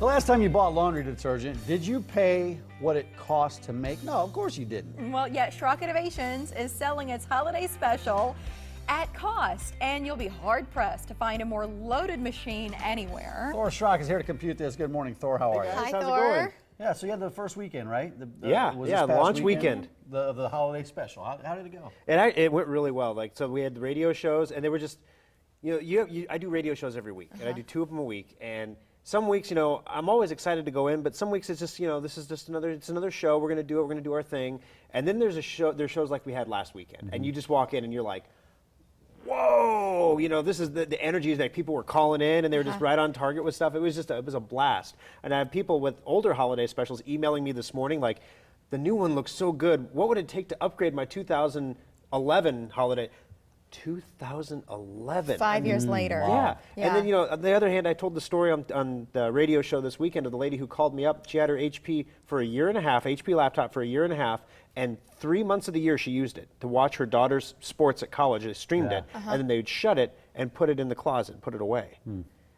The last time you bought laundry detergent, did you pay what it cost to make? No, of course you didn't. Well, yeah, Schrock Innovations is selling its holiday special at cost, and you'll be hard-pressed to find a more loaded machine anywhere. Thor Schrock is here to compute this. Good morning, Thor. How are you? Hi, How's it Thor. going? Yeah, so you had the first weekend, right? Was this Yeah, past launch weekend. The holiday special. How did it go? It went really well. Like, so we had the radio shows, and they were just, I do radio shows every week, and I do 2 of them a week, and some weeks, I'm always excited to go in, but some weeks it's just, this is just another show. We're gonna do it. We're gonna do our thing, and then there's shows like we had last weekend, and you just walk in and you're like, whoa, this is the energy that people were calling in, and they were just right on target with stuff. It was a blast. And I have people with older holiday specials emailing me this morning like, the new one looks so good. What would it take to upgrade my 2011 holiday? 2011. 5 years later. Wow. Yeah. And then, on the other hand, I told the story on the radio show this weekend of the lady who called me up. She had her HP for a year and a half, HP laptop for a year and a half, and 3 months of the year she used it to watch her daughter's sports at college. They streamed it, and then they would shut it and put it in the closet, put it away.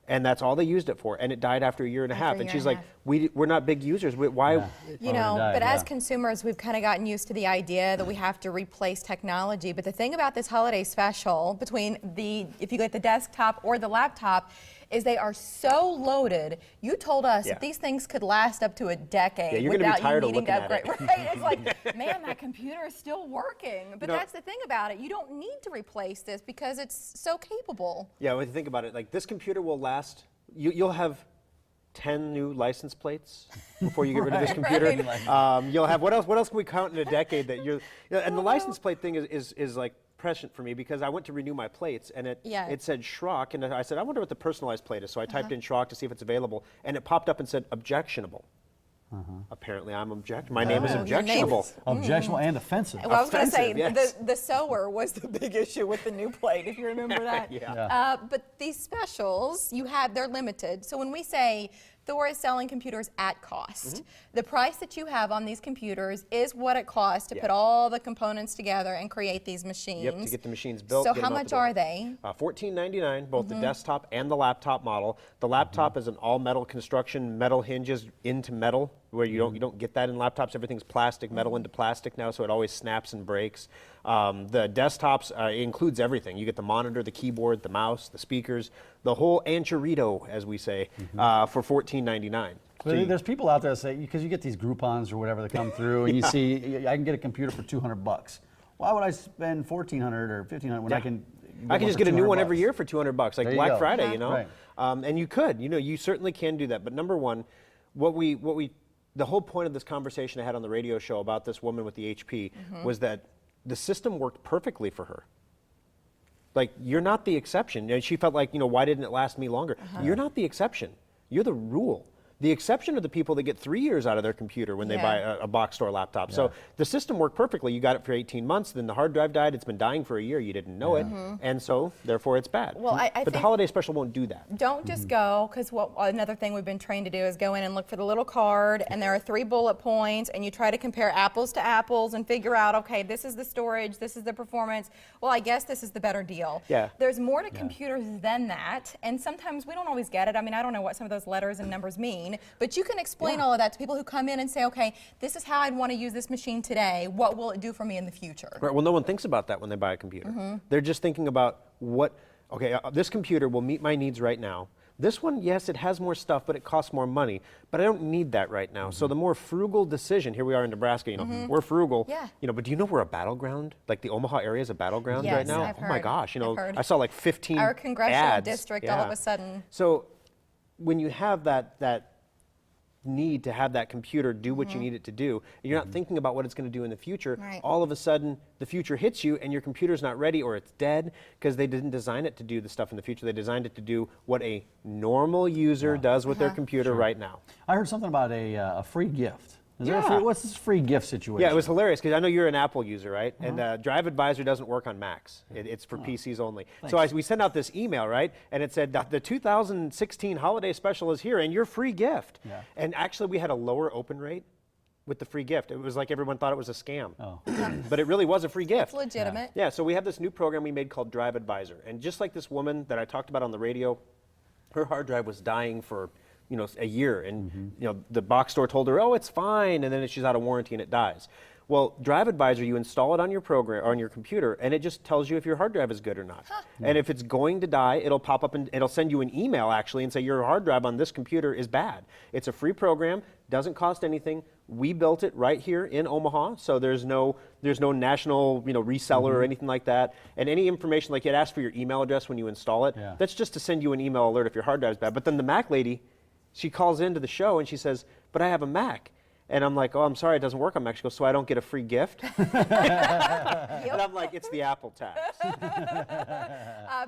And that's all they used it for, and it died after a year and a half. And she's like, we're not big users. Why? Yeah. But as consumers, we've kind of gotten used to the idea that we have to replace technology. But the thing about this holiday special, if you get the desktop or the laptop, is they are so loaded. You told us that these things could last up to a decade you're gonna without be tired you of needing to looking at upgrade. Right? It's like, man, my computer is still working. But that's the thing about it. You don't need to replace this because it's so capable. Yeah, when you think about it, like this computer will last, you'll have 10 new license plates before you get rid of this computer. You'll have, what else can we count in a decade that and the license plate thing is like prescient for me because I went to renew my plates and it said Schrock, and I said, I wonder what the personalized plate is. So I typed in Schrock to see if it's available, and it popped up and said objectionable. Apparently I'm my name is objectionable. Objectionable and offensive. Well, I was going to say, yes. the sewer was the big issue with the new plate, if you remember that. But these specials, they're limited. So when we say Thor is selling computers at cost, the price that you have on these computers is what it costs to put all the components together and create these machines. Yep, to get the machines built. So how much are they? $14.99, both the desktop and the laptop model. The laptop is an all-metal construction, metal hinges into metal, where you don't get that in laptops. Everything's plastic, metal into plastic now, so it always snaps and breaks. The desktops includes everything. You get the monitor, the keyboard, the mouse, the speakers, the whole anchorito, as we say, for $14.99. So there's people out there that say, because you get these Groupons or whatever that come through, and you see, I can get a computer for $200. Why would I spend $1,400 or $1,500 when I can just get a new one every year for $200, like Black Friday, Right. And you could, you certainly can do that. But number one, the whole point of this conversation I had on the radio show about this woman with the HP was that the system worked perfectly for her. Like, you're not the exception. And she felt like, why didn't it last me longer? You're not the exception. You're the rule. The exception are the people that get 3 years out of their computer when they buy a box store laptop. So the system worked perfectly. You got it for 18 months, then the hard drive died. It's been dying for a year. You didn't know it. And so, therefore, it's bad. Well, but the holiday special won't do that. Don't just go, because another thing we've been trained to do is go in and look for the little card, and there are 3 bullet points, and you try to compare apples to apples and figure out, okay, this is the storage, this is the performance. Well, I guess this is the better deal. Yeah. There's more to computers than that, and sometimes we don't always get it. I mean, I don't know what some of those letters and numbers mean, but you can explain all of that to people who come in and say, okay, this is how I'd want to use this machine today. What will it do for me in the future? Right. Well, no one thinks about that when they buy a computer. They're just thinking about this computer will meet my needs right now. This one, yes, it has more stuff, but it costs more money. But I don't need that right now. So the more frugal decision, here we are in Nebraska, we're frugal. But do you know we're a battleground? Like the Omaha area is a battleground right now? I've heard. My gosh, I've heard. I saw like 15 Our congressional ads. district all of a sudden. So when you have that need to have that computer do what you need it to do, and you're not thinking about what it's going to do in the future, all of a sudden the future hits you and your computer's not ready or it's dead because they didn't design it to do the stuff in the future. They designed it to do what a normal user does with their computer right now. I heard something about a free gift. Is there a free, what's this free gift situation? Yeah, it was hilarious because I know you're an Apple user, right? And Drive Advisor doesn't work on Macs. It's for PCs only. Thanks. So we sent out this email, right? And it said the 2016 holiday special is here and your free gift. And actually we had a lower open rate with the free gift. It was like everyone thought it was a scam. But it really was a free gift. It's legitimate. Yeah, so we have this new program we made called Drive Advisor. And just like this woman that I talked about on the radio, her hard drive was dying for a year, and the box store told her, oh, it's fine, and then she's out of warranty and it dies. Well, Drive Advisor, you install it on your program, on your computer, and it just tells you if your hard drive is good or not. And if it's going to die, it'll pop up and it'll send you an email actually and say your hard drive on this computer is bad. It's a free program, doesn't cost anything. We built it right here in Omaha, so there's no national reseller or anything like that. And any information, like it asks for your email address when you install it, that's just to send you an email alert if your hard drive is bad. But then the Mac lady, she calls into the show and she says, but I have a Mac. And I'm like, oh, I'm sorry, it doesn't work on Mac. She goes, so I don't get a free gift? And I'm like, it's the Apple tax.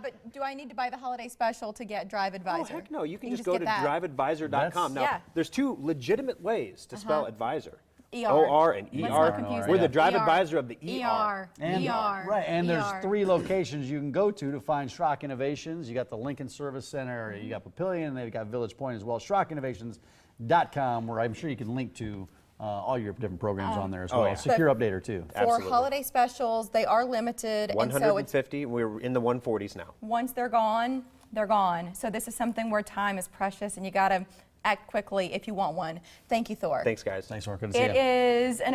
But do I need to buy the holiday special to get Drive Advisor? Oh, heck no. You can just go to driveadvisor.com. Now, Yeah. there's two legitimate ways to spell advisor. ER. O-R and Let's E-R. not confuse We're it. the Drive ER. Advisor of the ER. ER. And, ER. right, and there's ER. 3 locations you can go to find Schrock Innovations. You got the Lincoln Service Center, you got Papillion, and they've got Village Point as well. SchrockInnovations.com, where I'm sure you can link to all your different programs on there as well. yeah. Secure Updater too. For Absolutely. holiday specials, they are limited, and so it's 150. We're in the 140s now. once they're gone, they're gone. So this is something where time is precious, and you got to act quickly if you want one. Thank you, Thor. Thanks, guys. Thanks, Mark. Good to see you. It is an